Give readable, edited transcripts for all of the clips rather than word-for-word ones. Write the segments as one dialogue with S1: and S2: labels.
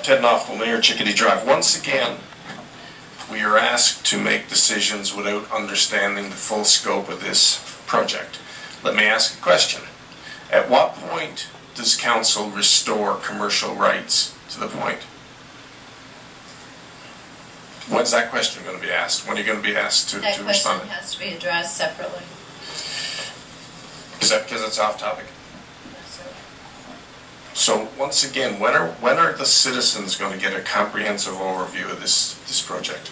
S1: Ted Noftall, Mayor, Chickadee Drive. Once again, we are asked to make decisions without understanding the full scope of this project. Let me ask a question. At what point does council restore commercial rights to the point? When's that question going to be asked? When are you going to be asked to respond?
S2: That question has to be addressed separately.
S1: Is that because it's off topic?
S2: Yes, sir.
S1: So once again, when are the citizens going to get a comprehensive overview of this project?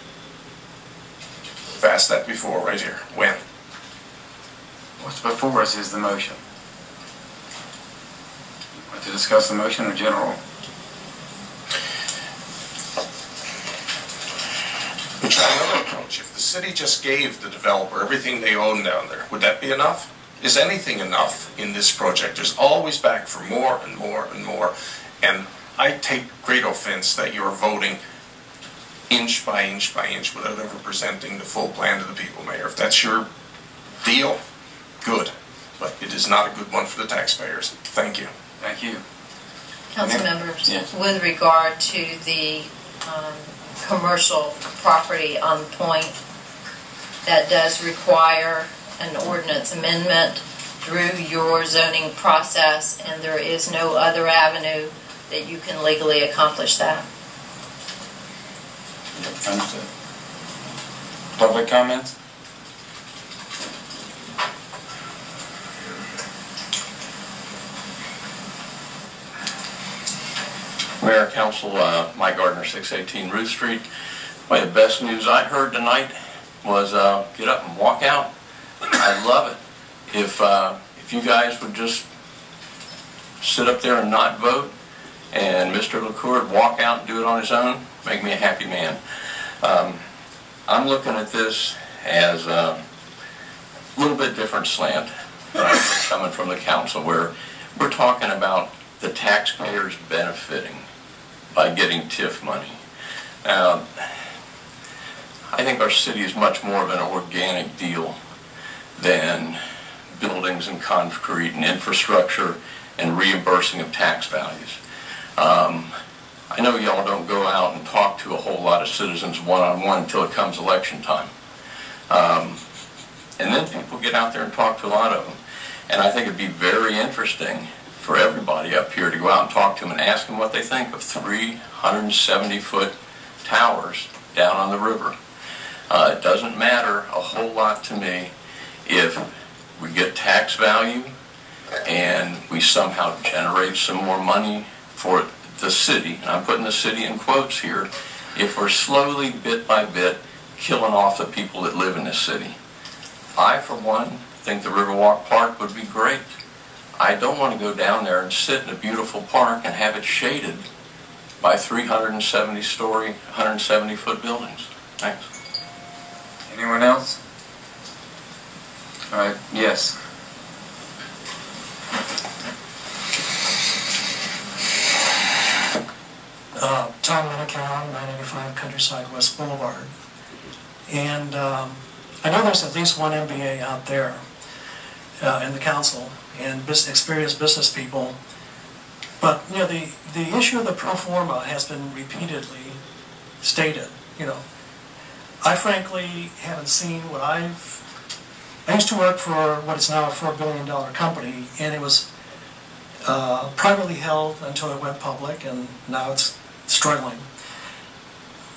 S1: I've asked that before, right here. When?
S3: What's before us is the motion. Want to discuss the motion or general?
S1: We try another approach. If the city just gave the developer everything they own down there, would that be enough? Is anything enough in this project? There's always back for more and more and more. And I take great offense that you're voting inch by inch by inch without ever presenting the full plan to the people, Mayor. If that's your deal, good. But it is not a good one for the taxpayers. Thank you.
S3: Thank you.
S2: Council members,
S3: yes.
S2: With regard to the commercial property on the point, that does require an ordinance amendment through your zoning process, and there is no other avenue that you can legally accomplish that.
S3: Understood. Public comments?
S4: Mayor, Council, Mike Gardner, 618 Ruth Street. Well, the best news I heard tonight was get up and walk out. I love it. If you guys would just sit up there and not vote, and Mr. LaCour would walk out and do it on his own, make me a happy man. I'm looking at this as a little bit different slant coming from the council, where we're talking about the taxpayers benefiting by getting TIF money. Now, I think our city is much more of an organic deal than buildings and concrete and infrastructure and reimbursing of tax values. I know y'all don't go out and talk to a whole lot of citizens one-on-one until it comes election time. And then people get out there and talk to a lot of them. And I think it'd be very interesting for everybody up here to go out and talk to them and ask them what they think of 370-foot towers down on the river. It doesn't matter a whole lot to me if we get tax value and we somehow generate some more money for the city, and I'm putting the city in quotes here, if we're slowly, bit by bit, killing off the people that live in this city. I, for one, think the Riverwalk Park would be great. I don't want to go down there and sit in a beautiful park and have it shaded by 370-story, 170-foot buildings. Thanks.
S3: Anyone else? All right, yes.
S5: Tom Minican, 985 Countryside West Boulevard. And I know there's at least one MBA out there in the council and experienced business people. But, you know, the issue of the pro forma has been repeatedly stated, you know. I frankly haven't seen what I used to work for what is now a $4 billion company, and it was privately held until it went public, and now it's struggling.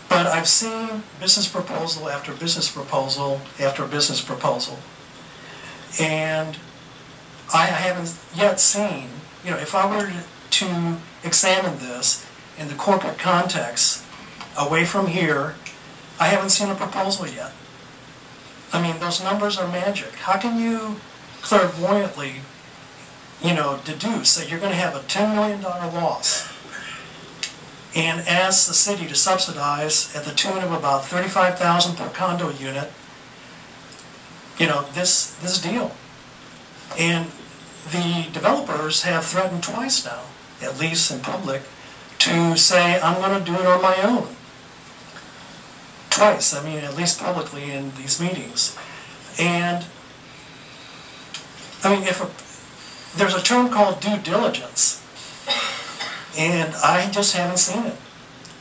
S5: But I've seen business proposal after business proposal after business proposal. And I haven't yet seen, you know, if I were to examine this in the corporate context, away from here, I haven't seen a proposal yet. I mean, those numbers are magic. How can you clairvoyantly, you know, deduce that you're going to have a $10 million loss and ask the city to subsidize at the tune of about $35,000 per condo unit, you know, this deal? And the developers have threatened twice now, at least in public, to say, I'm going to do it on my own. Twice, I mean, at least publicly in these meetings. And, I mean, there's a term called due diligence, and I just haven't seen it.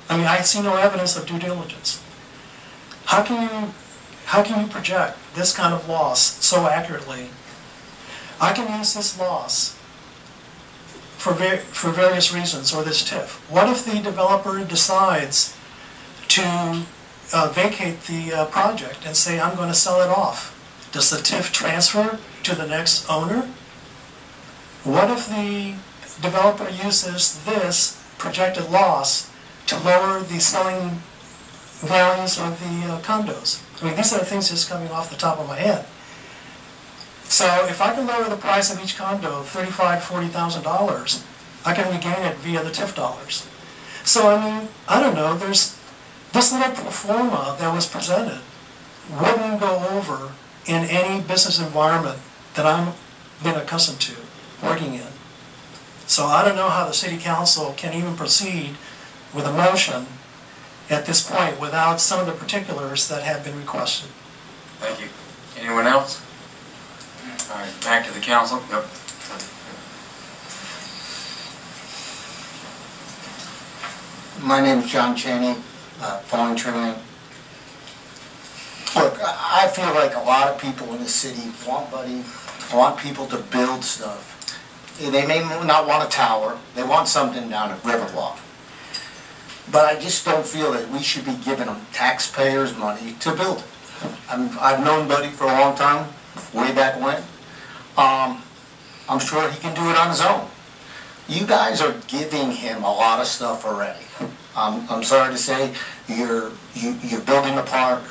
S5: I mean, I see no evidence of due diligence. How can you project this kind of loss so accurately? I can use this loss for various reasons, or this TIF. What if the developer decides to vacate the project and say, I'm going to sell it off? Does the TIF transfer to the next owner? What if the developer uses this projected loss to lower the selling values of the condos? I mean, these are the things just coming off the top of my head. So if I can lower the price of each condo $35,000, $40,000, I can regain it via the TIF dollars. So I mean, I don't know, there's this little pro forma that was presented wouldn't go over in any business environment that I'm been accustomed to working in. So I don't know how the city council can even proceed with a motion at this point without some of the particulars that have been requested.
S3: Thank you. Anyone else? All right, back to the council. Yep.
S6: My name is John Chaney, Falling Tree Lane. Look, I feel like a lot of people in the city want people to build stuff. They may not want a tower, they want something down at Riverwalk. But I just don't feel that we should be giving them taxpayers' money to build it. I've known Buddy for a long time, way back when. I'm sure he can do it on his own. You guys are giving him a lot of stuff already. I'm sorry to say, you're building a park,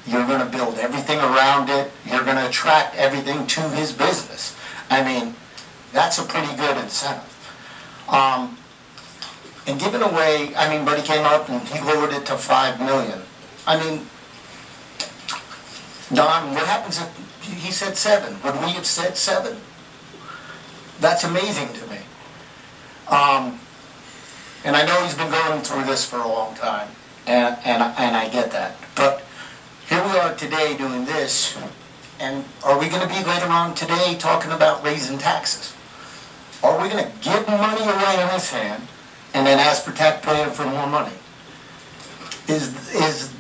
S6: you're going to build everything around it, you're going to attract everything to his business. I mean, that's a pretty good incentive. And giving away, I mean, Buddy came up and he lowered it to $5 million. I mean, Don, what happens if he said 7? Would we have said 7? That's amazing to me. And I know he's been going through this for a long time, and I get that. But here we are today doing this, and are we going to be later on today talking about raising taxes? Are we going to give money away on this hand and then ask for taxpayers for more money? Is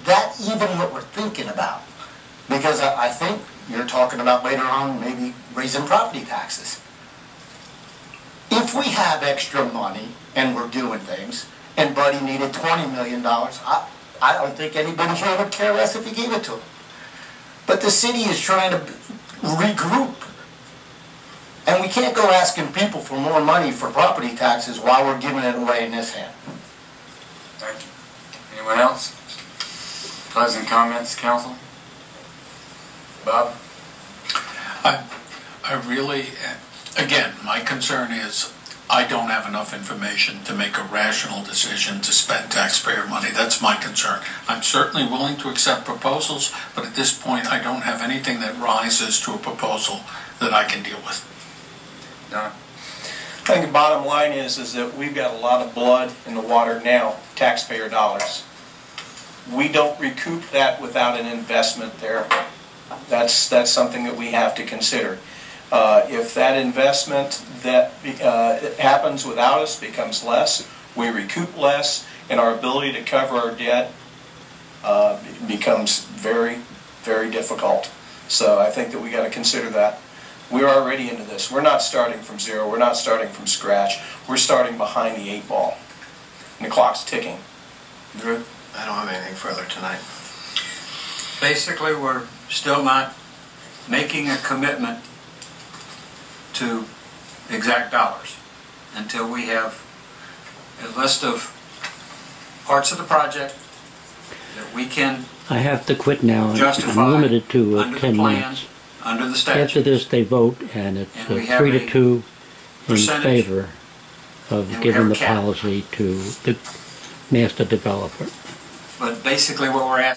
S6: that even what we're thinking about? Because I think you're talking about later on maybe raising property taxes. If we have extra money and we're doing things, and Buddy needed $20 million, I don't think anybody here would care less if he gave it to him. But the city is trying to regroup. And we can't go asking people for more money for property taxes while we're giving it away in this hand.
S3: Thank you. Anyone else? Closing comments, council? Bob?
S7: I really, again, my concern is I don't have enough information to make a rational decision to spend taxpayer money. That's my concern. I'm certainly willing to accept proposals, but at this point I don't have anything that rises to a proposal that I can deal with.
S3: Don?
S8: I think the bottom line is that we've got a lot of blood in the water now, taxpayer dollars. We don't recoup that without an investment there. That's something that we have to consider. If that investment that happens without us becomes less, we recoup less, and our ability to cover our debt becomes very, very difficult. So I think that we got to consider that. We're already into this. We're not starting from zero. We're not starting from scratch. We're starting behind the 8 ball. And the clock's ticking.
S3: Drew?
S9: I don't have anything further tonight.
S10: Basically, we're still not making a commitment to exact dollars until we have a list of parts of the project that we can
S11: I have to quit now.
S10: justify
S11: I'm limited to
S10: under
S11: 10
S10: the plan,
S11: minutes.
S10: under the statute.
S11: After this, they vote, and it's
S10: And we have
S11: 3 to 2 in
S10: percentage,
S11: favor of
S10: and we have
S11: giving
S10: a
S11: the
S10: cap.
S11: policy to the master developer.
S10: But basically what we're asking